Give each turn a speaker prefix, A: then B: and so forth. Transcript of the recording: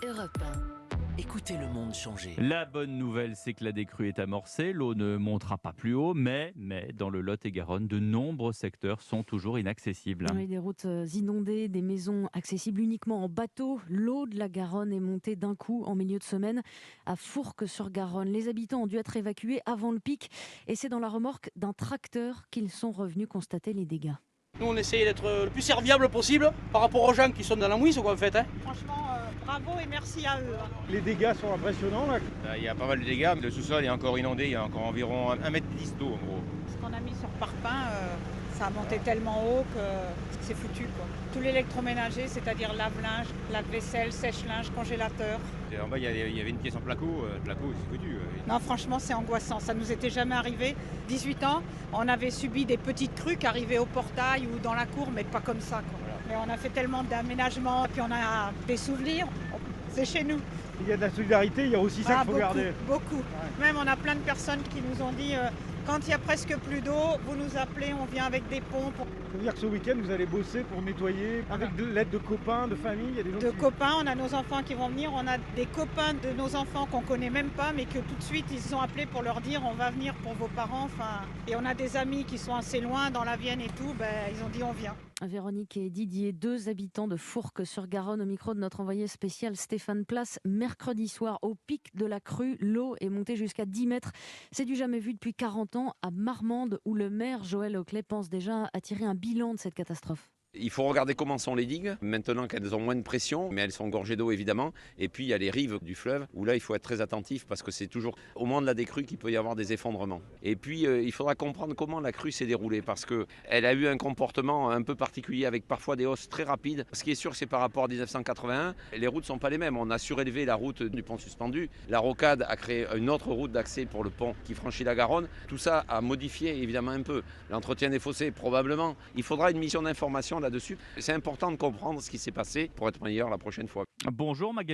A: Europe 1. Écoutez le monde changer.
B: La bonne nouvelle, c'est que la décrue est amorcée. L'eau ne montera pas plus haut, mais dans le Lot-et-Garonne, de nombreux secteurs sont toujours inaccessibles.
C: Oui, des routes inondées, des maisons accessibles uniquement en bateau. L'eau de la Garonne est montée d'un coup en milieu de semaine à Fourques-sur-Garonne. Les habitants ont dû être évacués avant le pic et c'est dans la remorque d'un tracteur qu'ils sont revenus constater les dégâts.
D: Nous, on essaye d'être le plus serviable possible par rapport aux gens qui sont dans la mouise, quoi, en fait.
E: Franchement, bravo et merci à eux.
F: Les dégâts sont impressionnants là.
G: Il y a pas mal de dégâts. Le sous-sol est encore inondé. Il y a encore environ 1,10 m d'eau en gros.
E: Ce qu'on a mis sur Parpin, ça a monté tellement haut que c'est foutu, quoi. Tout l'électroménager, c'est-à-dire lave-linge, lave-vaisselle, sèche-linge, congélateur.
G: Et en bas, il y avait une pièce en placo. Le placo, c'est foutu.
E: Non, franchement, c'est angoissant. Ça nous était jamais arrivé. 18 ans, on avait subi des petites crues qui arrivaient au portail ou dans la cour, mais pas comme ça, quoi.
G: Voilà.
E: Mais on a fait tellement d'aménagements, puis on a des souvenirs. C'est chez nous.
F: Il y a de la solidarité, il y a aussi ça qu'il faut
E: beaucoup,
F: garder.
E: beaucoup. Même on a plein de personnes qui nous ont dit quand il y a presque plus d'eau, vous nous appelez, on vient avec des pompes.
F: Ça veut dire que ce week-end, vous allez bosser pour nettoyer avec de l'aide de copains, de famille. Il y a des gens
E: De
F: qui...
E: copains, on a nos enfants qui vont venir, on a des copains de nos enfants qu'on connaît même pas, mais que tout de suite ils se sont appelés pour leur dire on va venir pour vos parents. Et on a des amis qui sont assez loin dans la Vienne et tout, ils ont dit on vient.
C: Véronique et Didier, deux habitants de Fourques-sur-Garonne, au micro de notre envoyé spécial Stéphane Place. Mercredi soir, au pic de la crue, l'eau est montée jusqu'à 10 mètres. C'est du jamais vu depuis 40 ans à Marmande, où le maire Joël Auclay pense déjà à tirer un bilan de cette catastrophe.
H: Il faut regarder comment sont les digues, maintenant qu'elles ont moins de pression, mais elles sont gorgées d'eau évidemment. Et puis il y a les rives du fleuve, où là il faut être très attentif parce que c'est toujours au moment de la décrue qu'il peut y avoir des effondrements. Et puis il faudra comprendre comment la crue s'est déroulée, parce qu'elle a eu un comportement un peu particulier avec parfois des hausses très rapides. Ce qui est sûr, c'est par rapport à 1981, les routes ne sont pas les mêmes. On a surélevé la route du pont suspendu, la rocade a créé une autre route d'accès pour le pont qui franchit la Garonne. Tout ça a modifié évidemment un peu l'entretien des fossés, probablement. Il faudra une mission d'information là-dessus. C'est important de comprendre ce qui s'est passé pour être meilleur la prochaine fois.
B: Bonjour Magali.